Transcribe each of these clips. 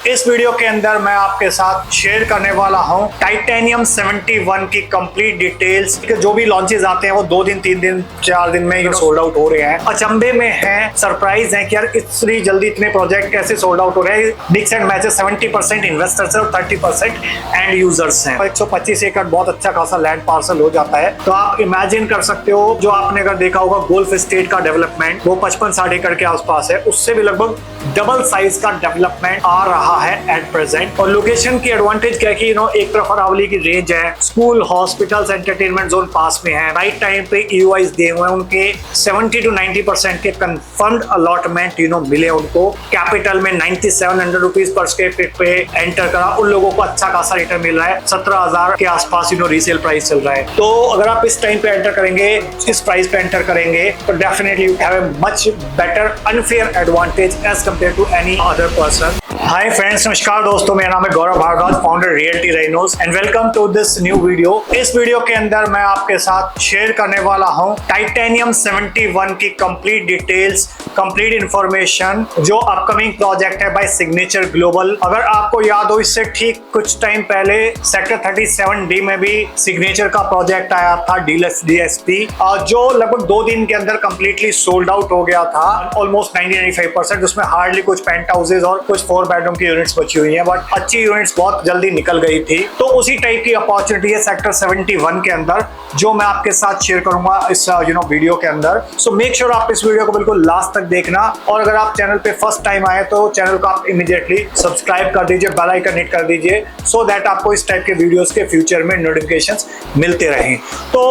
इस वीडियो के अंदर मैं आपके साथ शेयर करने वाला हूं टाइटेनियम 71 की कंप्लीट डिटेल्स। जो भी लॉन्चेस आते हैं वो 2 दिन 3 दिन 4 दिन में सोल्ड आउट हो रहे हैं। अचंभे में है, सरप्राइज है कि यार इतनी जल्दी इतने प्रोजेक्ट कैसे सोल्ड आउट हो रहे हैं। मिक्स एंड मैचेस 70% इन्वेस्टर्स है और 30% एंड यूजर्स हैं। 125 एकड़ बहुत अच्छा खासा लैंड पार्सल हो जाता है। तो आप इमेजिन कर सकते हो, जो आपने अगर देखा होगा गोल्फ स्टेट का डेवलपमेंट वो 55-60 एकड़ के आसपास है, उससे भी लगभग डबल साइज का डेवलपमेंट आ रहा है एट प्रेजेंट। और लोकेशन की एडवांटेज क्या है कि एक तरफ अरावली की रेंज है, स्कूल, हॉस्पिटल्स, एंटरटेनमेंट जोन पास में है, राइट टाइम पे ईओआईज दिए हुए हैं, उनके 70 to 90% के कंफर्म्ड अलॉटमेंट मिले उनको। कैपिटल में 9700 रुपीज पर स्क्वायर फीट पे एंटर करा, उन लोगों को अच्छा खासा रिटर्न मिल रहा है। 17,000 के आसपास रीसेल प्राइस चल रहा है। तो अगर आप इस टाइम पे एंटर करेंगे, इस प्राइस पे एंटर करेंगे, तो definitely you have a much better unfair advantage as compare to any other person. Hi friends, नमस्कार दोस्तों, मेरा नाम है Gaurav Bhardwaj, founder realty Renos, and welcome to this new video. इस वीडियो के अंदर मैं आपके साथ शेयर करने वाला हूं टाइटेनियम 71 की कंप्लीट डिटेल्स, कंप्लीट इंफॉर्मेशन, जो अपकमिंग प्रोजेक्ट है बाय सिग्नेचर ग्लोबल। अगर आपको याद हो, इससे ठीक कुछ टाइम पहले सेक्टर 37D में भी सिग्नेचर का प्रोजेक्ट आया था, डीलक्स डीएसपी, जो लगभग 2 दिन के अंदर कंप्लीटली सोल्ड आउट हो गया था, ऑलमोस्ट 90-95%। उसमें हार्डली कुछ पेंट हाउसेज और कुछ 4 बेडरूम की यूनिट्स बची हुई हैं, बट अच्छी यूनिट्स बहुत जल्दी निकल गई थी। तो उसी टाइप की अपॉर्चुनिटी है सेक्टर 71 के अंदर, जो मैं आपके साथ शेयर करूंगा इस वीडियो के अंदर। सो मेक श्योर आप इस वीडियो को बिल्कुल लास्ट तक देखना, और अगर आप चैनल पे फर्स्ट टाइम आए तो चैनल को आप इमीडिएटली सब्सक्राइब कर दीजिए, बेल आइकन हिट कर दीजिए, सो दैट आपको इस टाइप के वीडियोस के फ्यूचर में नोटिफिकेशंस मिलते रहें। तो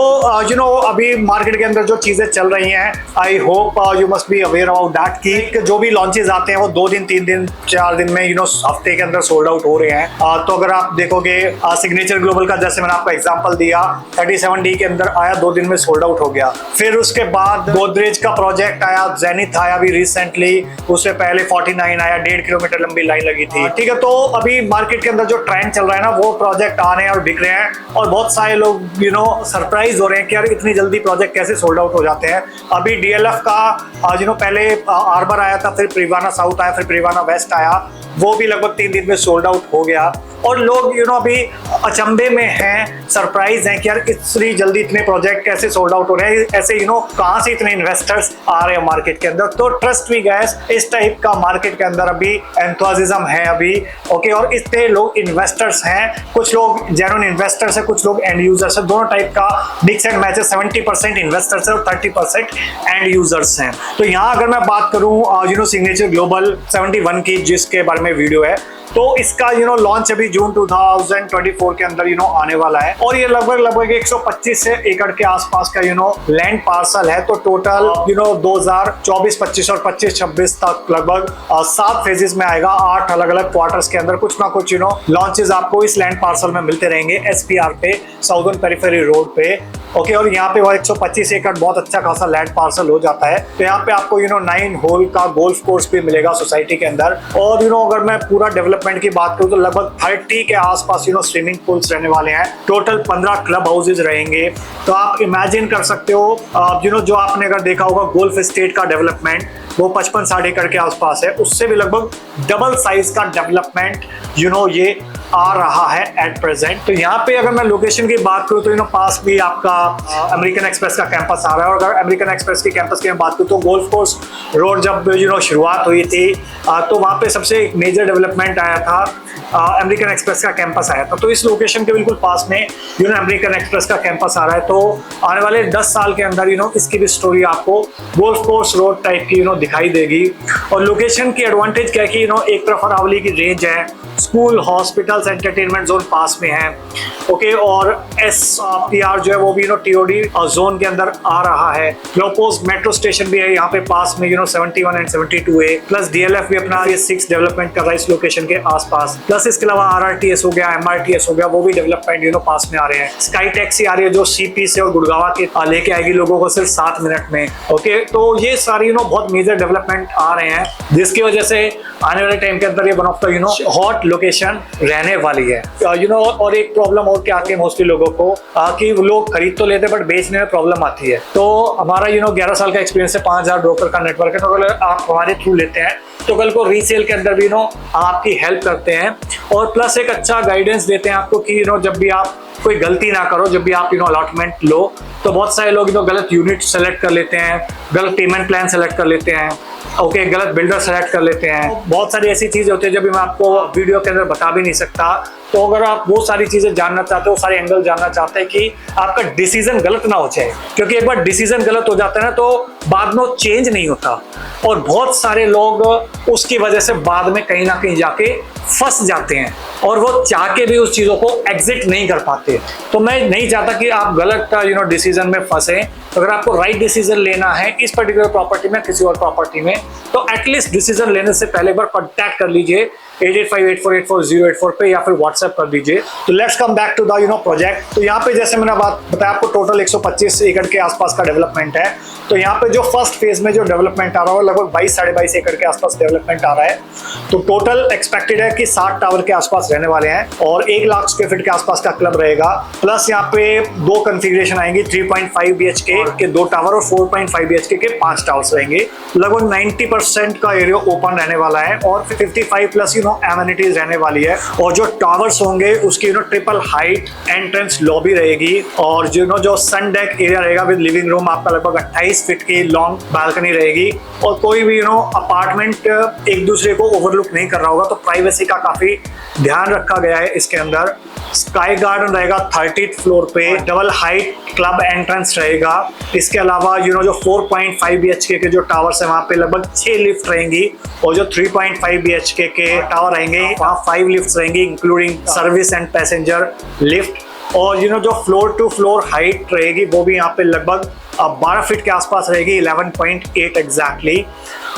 अभी मार्केट के अंदर जो चीजें चल रही हैं, I hope you must be aware about that कि जो भी लॉन्चेस आते हैं वो 2 दिन 3 दिन 4 दिन में हफ्ते के अंदर सोल्ड आउट हो रहे हैं। तो अगर आप देखोगे सिग्नेचर ग्लोबल का, जैसे मैंने आपको एग्जांपल दिया, 37D के अंदर आया, 2 दिन में सोल्ड आउट हो गया। फिर उसके बाद गोदरेज का प्रोजेक्ट आया, जेनिथ आया भी रिसेंटली, उससे पहले 49 आया, 1.5 किलोमीटर लंबी लाइन लगी थी। ठीक है, तो अभी मार्केट के अंदर जो ट्रेंड चल रहा है ना, वो प्रोजेक्ट आ रहे हैं और बिक रहे हैं, और बहुत सारे लोग सरप्राइज हो रहे हैं कि यार इतनी जल्दी प्रोजेक्ट कैसे सोल्ड आउट हो जाते हैं। अभी डीएलएफ का पहले आर्बर आया था, फिर प्रिवाना साउथ आया, फिर प्रिवाना वेस्ट आया, वो भी लगभग 3 दिन में सोल्ड आउट हो गया। और लोग अभी अचंभे में हैं, सरप्राइज हैं कि यार इतनी जल्दी इतने प्रोजेक्ट कैसे सोल्ड आउट हो रहे हैं, ऐसे कहां से इतने इन्वेस्टर्स आ रहे हैं मार्केट के अंदर। तो ट्रस्ट मी गाइस, इस टाइप का मार्केट के अंदर अभी एंथुसियाज्म है अभी, ओके। और इतने लोग इन्वेस्टर्स हैं, कुछ लोग जेन्युइन इन्वेस्टर्स हैं, कुछ लोग एंड यूजर्स हैं, दोनों टाइप का मिक्स एंड मैचेस। 70% इन्वेस्टर्स है और 30% एंड यूजर्स हैं। तो यहाँ अगर मैं बात करूँ सिग्नेचर ग्लोबल 71 की, जिसके बारे में वीडियो है, तो इसका लॉन्च अभी जून 2024 के अंदर आने वाला है। और ये लगभग 125 से एकड़ के आसपास का लैंड पार्सल है। तो टोटल 2024-25 और 25-26 तक लगभग 7 फेजेस में आएगा। 8 अलग अलग क्वार्टर्स के अंदर कुछ ना कुछ लॉन्चेस आपको इस लैंड पार्सल में मिलते रहेंगे, एसपीआर पे, साउदर्न पेरिफेरी रोड पे, ओके। और यहाँ पे 125 एकड़ बहुत अच्छा खासा लैंड पार्सल हो जाता है। तो यहाँ पे आपको 9 होल का गोल्फ कोर्स भी मिलेगा सोसाइटी के अंदर। और अगर मैं पूरा डेवलपमेंट की बात करूँ तो लगभग 30 के आसपास स्विमिंग पूल्स रहने वाले हैं। टोटल 15 क्लब हाउसेज रहेंगे। तो आप इमेजिन कर सकते हो, जो आपने अगर देखा होगा गोल्फ स्टेट का डेवलपमेंट वो 55-60 एकड़ के आसपास है, उससे भी लगभग डबल साइज का डेवलपमेंट ये आ रहा है एट प्रेजेंट। तो यहाँ पे अगर मैं लोकेशन की बात करूँ तो पास भी आपका अमेरिकन एक्सप्रेस का कैंपस आ रहा है। और अगर अमेरिकन एक्सप्रेस के कैंपस की मैं बात करूँ तो गोल्फ कोर्स रोड जब शुरुआत हुई थी, तो वहाँ पे सबसे मेजर डेवलपमेंट आया था, अमेरिकन एक्सप्रेस का कैंपस आया था। तो इस लोकेशन के बिल्कुल पास में अमेरिकन एक्सप्रेस का कैंपस आ रहा है। तो आने वाले 10 साल के अंदर इसकी भी स्टोरी आपको गोल्फ कोर्स रोड टाइप की दिखाई देगी। और लोकेशन की एडवांटेज क्या है कि एक तरफ अरावली की रेंज है, स्कूल, हॉस्पिटल्स, एंटरटेनमेंट जोन पास में है, ओके। और एसपीआर जो है वो भी टीओडी जोन के अंदर आ रहा है। क्लोपोज मेट्रो स्टेशन भी है यहाँ पे पास में 71 एंड 72A, प्लस डीएलएफ भी अपना ये 6 डेवलपमेंट कर रहा है इस लोकेशन के आसपास। प्लस इसके अलावा आरआरटीएस हो गया, एमआरटीएस हो गया, वो भी डेवलपमेंट पास में आ रहे हैं। स्काई टैक्सी आ रही है जो सीपी से और गुड़गावा के लेके आएगी लोगों को सिर्फ 7 मिनट में, ओके। तो ये सारी बहुत मेजर डेवलपमेंट आ रहे हैं, जिसकी वजह से आने वाले टाइम के अंदर ये one of the hot location रहने वाली है। और एक प्रॉब्लम और क्या आती है मोस्टली लोगों को कि वो लोग खरीद तो लेते हैं बट बेचने में प्रॉब्लम आती है। तो हमारा 11 साल का एक्सपीरियंस है, 5000 ब्रोकर का नेटवर्क है, तो अगर आप हमारे थ्रू लेते हैं तो कल को रीसेल के अंदर भी आपकी हेल्प करते हैं और प्लस एक अच्छा गाइडेंस देते हैं आपको कि जब भी आप कोई गलती ना करो, जब भी आप अलॉटमेंट लो तो बहुत सारे लोग गलत यूनिट सेलेक्ट कर लेते हैं, गलत पेमेंट प्लान सेलेक्ट कर लेते हैं, ओके गलत बिल्डर सेलेक्ट कर लेते हैं। बहुत सारी ऐसी चीजें होती है जो भी मैं आपको वीडियो के अंदर बता भी नहीं सकता। तो अगर आप वो सारी चीजें जानना चाहते हो, सारे एंगल जानना चाहते हैं कि आपका डिसीजन गलत ना हो जाए, क्योंकि एक बार डिसीजन गलत हो जाता है ना तो बाद में चेंज नहीं होता और बहुत सारे लोग उसकी वजह से बाद में कहीं ना कहीं जाके फंस जाते हैं और वो चाह के भी उस चीजों को एग्जिट नहीं कर पाते। तो मैं नहीं चाहता कि आप गलत डिसीजन में फंसे। तो अगर आपको राइट डिसीजन लेना है इस पर्टिकुलर प्रॉपर्टी में, किसी और प्रॉपर्टी में, तो एटलीस्ट डिसीजन लेने से पहले एक बार कॉन्टैक्ट कर लीजिए 8858484084 पे या फिर व्हाट्सएप कर दीजिए। तो let's come back to the project. तो यहाँ पे जैसे मैंने बात बताया आपको टोटल 125 एकड़ के आसपास का डेवलपमेंट है। तो यहाँ पे जो फर्स्ट फेज में जो डेवलपमेंट आ रहा है लगभग 22-22.5 एकड़ के आसपास डेवलपमेंट आ रहा है। तो टोटल एक्सपेक्टेड है कि 60 टावर के आसपास रहने वाले हैं और 1 लाख स्क्वायर फीट के आसपास का क्लब रहेगा। प्लस यहाँ पे 2 कॉन्फ़िगरेशन आएंगी, 3.5 BHK के 2 टावर और 4.5 BHK के 5 टावर्स रहेंगे। लगभग 90% का एरिया ओपन रहने वाला है और 55 प्लस एमिनिटीज रहने वाली है। और जो टावर्स होंगे उसकी ट्रिपल हाइट एंट्रेंस लॉबी रहेगी और जो सन डेक एरिया रहेगा विद लिविंग रूम आपका लगभग 28 फीट की लॉन्ग बालकनी रहेगी। और कोई भी अपार्टमेंट एक दूसरे को ओवरलुक नहीं कर रहा होगा, तो प्राइवेसी का काफी ध्यान रखा गया है इसके अंदर। स्काई गार्डन रहेगा 30th फ्लोर पे, डबल हाइट क्लब एंट्रेंस रहेगा। इसके अलावा जो 4.5 BHK के जो टावर्स है वहाँ पे लगभग 6 लिफ्ट रहेंगी और जो 3.5 BHK के टावर रहेंगे वहाँ 5 लिफ्ट रहेंगी including service and passenger lift. और जो फ्लोर टू फ्लोर हाइट रहेगी वो भी यहाँ पे लगभग 12 फीट के आसपास रहेगी, 11.8 एग्जैक्टली।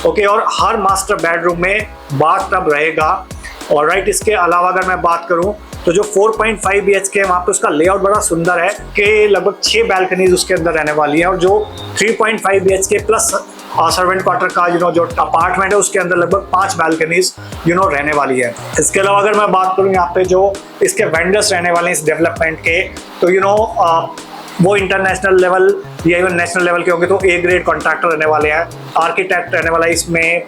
ओके, और हर मास्टर बेडरूम में बाथ टब रहेगा। और राइट, इसके अलावा अगर मैं बात करूं तो जो 4.5 BHK है वहाँ पे उसका लेआउट बड़ा सुंदर है कि लगभग 6 बैल्कनीज उसके अंदर रहने वाली है। और जो 3.5 BHK प्लस सर्वेंट क्वार्टर का जो अपार्टमेंट है उसके अंदर लगभग 5 बैल्कनीज रहने वाली है। इसके अलावा अगर मैं बात करूँ यहाँ पे जो इसके वेंडर्स रहने वाले हैं इस डेवलपमेंट के, तो वो इंटरनेशनल लेवल या इवन नेशनल लेवल के होंगे। तो A ग्रेड कॉन्ट्रैक्टर रहने वाले हैं, आर्किटेक्ट रहने वाला है इसमें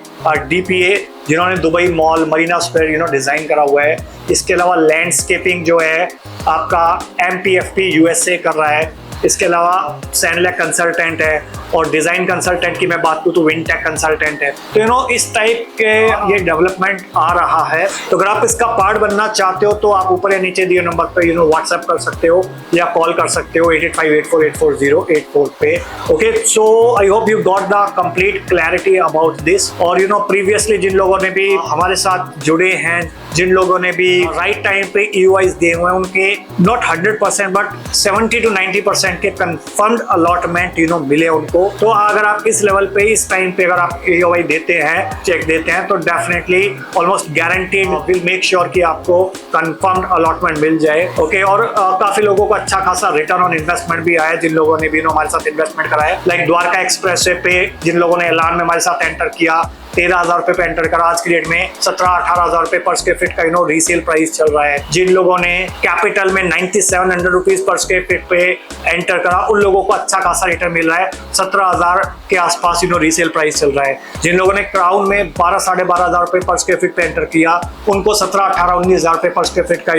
DPA जिन्होंने Dubai mall Marina square design करा हुआ है। इसके अलावा लैंडस्केपिंग जो है आपका MPFP USA कर रहा है। इसके अलावा सैंडलैक कंसल्टेंट है और डिजाइन कंसल्टेंट की मैं बात करूँ तो विंटेक कंसल्टेंट है। तो इस टाइप के ये डेवलपमेंट आ रहा है। तो अगर आप इसका पार्ट बनना चाहते हो तो आप ऊपर या नीचे दिए नंबर पे व्हाट्सएप कर सकते हो या कॉल कर सकते हो 8858484084 पे। Okay, so I hope you got the complete clarity about this. और प्रीवियसली जिन लोगों ने भी हमारे साथ जुड़े हैं, जिन लोगों ने भी राइट टाइम पे EOIs दिए हुए हैं, उनके नॉट 100% बट 70 to 90% के कंफर्म्ड अलॉटमेंट मिले उनको। तो अगर आप इस लेवल पे इस टाइम पे अगर आप EOI देते हैं, चेक देते हैं, तो definitely almost guaranteed will make sure कि आपको कंफर्म्ड अलॉटमेंट मिल जाए। ओके, और काफी लोगों को अच्छा खासा रिटर्न ऑन इन्वेस्टमेंट भी आया जिन लोगों ने भी हमारे साथ इन्वेस्टमेंट कराया। लाइक द्वारका एक्सप्रेस वे पे जिन लोगों ने ऐलान में हमारे साथ एंटर किया 13,000 रुपए पे एंटर करा, आज की डेट में 17-18,000 रुपए पर स्क्वायर फीट का रीसेल प्राइस चल रहा है। जिन लोगों ने कैपिटल में 9700 रुपीज पर स्क्वायर फीट पे एंटर करा उन लोगों को अच्छा खासा रिटर्न मिल रहा है, 17,000 के आसपास रीसेल प्राइस चल रहा है। जिन लोगों ने क्राउन में 12-12,500 रुपए पर स्क्वायर फीट पे एंटर किया उनको 17-18-19,000 रुपए पर स्क्वायर फीट का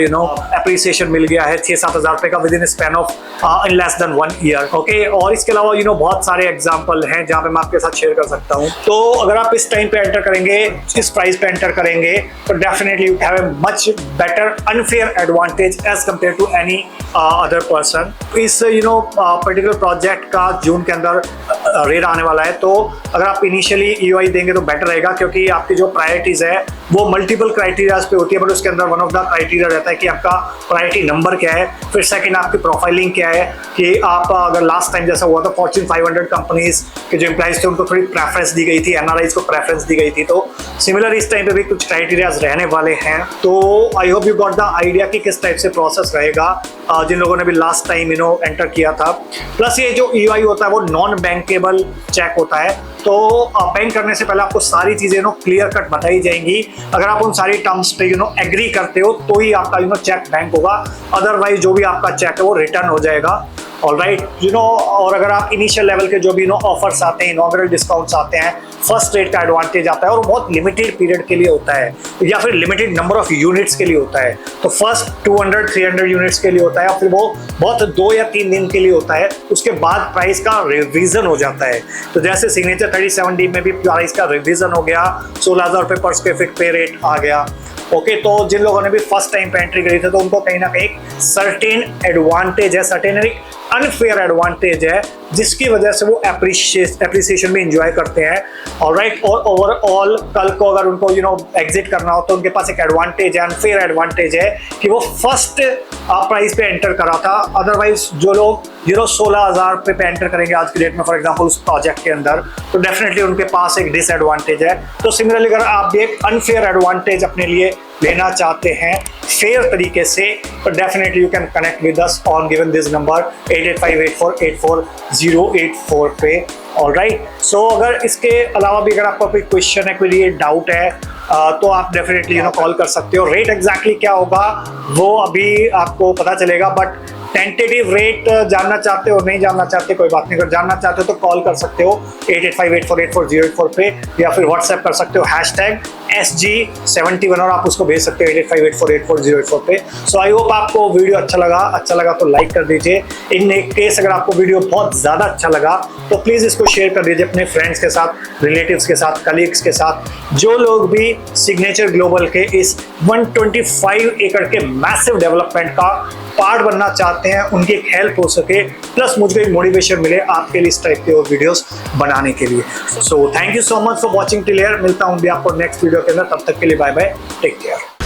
एप्रिसिएशन मिल गया है, 6-7,000 रुपए का with in span of in less than 1 year. Okay, और इसके अलावा बहुत सारे एग्जाम्पल हैं जहाँ पे मैं आपके साथ शेयर कर सकता हूँ। तो अगर आप इस टाइम पे एंटर करेंगे, इस प्राइस पे एंटर करेंगे, तो definitely you have a much better unfair advantage as compare to any other person. इस पर्टिकुलर प्रोजेक्ट का जून के अंदर रेट आने वाला है। तो अगर आप इनिशियली EOI देंगे तो बेटर रहेगा, क्योंकि आपकी जो प्रायोरिटीज है वो मल्टीपल क्राइटेरियाज पे होती है, बट उसके अंदर वन ऑफ द क्राइटेरिया रहता है कि आपका प्रायोरिटी नंबर क्या है, फिर सेकंड आपकी प्रोफाइलिंग क्या है, कि आप अगर लास्ट टाइम जैसा हुआ था Fortune 500 कंपनीज के जो एम्प्लॉइज थे उनको थोड़ी प्रेफरेंस दी गई थी, NRIs को प्रेफरेंस रेफरेंस दी गई थी। तो सिमिलर इस टाइम पे भी कुछ क्राइटेरियाज रहने वाले हैं। तो I hope you got the idea कि किस टाइप से प्रोसेस रहेगा जिन लोगों ने भी लास्ट टाइम एंटर किया था। प्लस ये जो EOI होता है वो नॉन बैंकेबल चेक होता है, तो बैंक करने से पहले आपको सारी चीजें क्लियर कट बताई जाएंगी। अगर आप उन सारी टर्म्स पे एग्री करते हो तो ही आपका चेक बैंक होगा, अदरवाइज जो भी आपका चेक है वो रिटर्न हो जाएगा। ऑलराइट और अगर आप इनिशियल लेवल के जो भी ऑफर्स आते हैं, इनॉग्रेल डिस्काउंट्स आते हैं, फर्स्ट रेट का एडवांटेज आता है और बहुत लिमिटेड पीरियड के लिए होता है या फिर लिमिटेड नंबर ऑफ यूनिट्स के लिए होता है। तो फर्स्ट 200-300 यूनिट्स के लिए होता है और फिर वो बहुत 2 या 3 दिन के लिए होता है। उसके बाद प्राइस का रिवीजन हो जाता है। तो जैसे सिग्नेचर 37D में भी प्राइस का रिवीजन हो गया, 16,000 रुपये पर स्क्वायर फीट पे रेट आ गया। ओके, तो जिन लोगों ने भी फर्स्ट टाइम पे एंट्री करी थी तो उनको कहीं ना कहीं एक सर्टेन एडवांटेज है, सर्टेन अनफेयर एडवांटेज है, जिसकी वजह से वो एप्रिसिएशन भी इंजॉय करते हैं। ऑलराइट, और ओवरऑल कल को अगर उनको एग्जिट करना हो तो उनके पास एक एडवांटेज है, अनफेयर एडवांटेज है कि वो फर्स्ट प्राइस पे एंटर करा था। अदरवाइज जो लोग 16,000 पे एंटर करेंगे आज की डेट में फॉर एग्जांपल उस प्रोजेक्ट के अंदर, तो डेफिनेटली उनके पास एक डिसएडवांटेज है। तो सिमिलरली अगर आप भी एक अनफेयर एडवांटेज अपने लिए लेना चाहते हैं फेयर तरीके से, तो definitely you can connect with us on given this number 8858484084 पे। ऑलराइट, सो अगर इसके अलावा भी अगर आपका कोई क्वेश्चन है, कोई डाउट है, तो आप डेफिनेटली कॉल कर सकते हो। रेट एग्जैक्टली क्या होगा वो अभी आपको पता चलेगा, बट टेंटेटिव रेट जानना चाहते हो, नहीं जानना चाहते कोई बात नहीं, अगर जानना चाहते हो तो कॉल कर सकते हो 8858484084 पे, या फिर व्हाट्सएप कर सकते हो #SG71 और आप उसको भेज सकते हो 8858484084 पे। सो आई होप आपको वीडियो अच्छा लगा तो लाइक कर दीजिए। इन केस अगर आपको वीडियो बहुत ज़्यादा अच्छा लगा तो प्लीज़ इसको शेयर कर दीजिए अपने फ्रेंड्स के साथ, रिलेटिव्स के साथ, कलीग्स के साथ, जो लोग भी सिग्नेचर ग्लोबल के इस 125 एकड़ के मैसिव डेवलपमेंट का पार्ट बनना चाहते हैं, उनकी एक हेल्प हो सके, प्लस मुझे एक मोटिवेशन मिले आपके लिए इस टाइप के वीडियोस बनाने के लिए। So thank you so much for watching till here. मिलता हूँ भी आपको नेक्स्ट वीडियो के अंदर, तब तक के लिए बाय बाय, टेक केयर।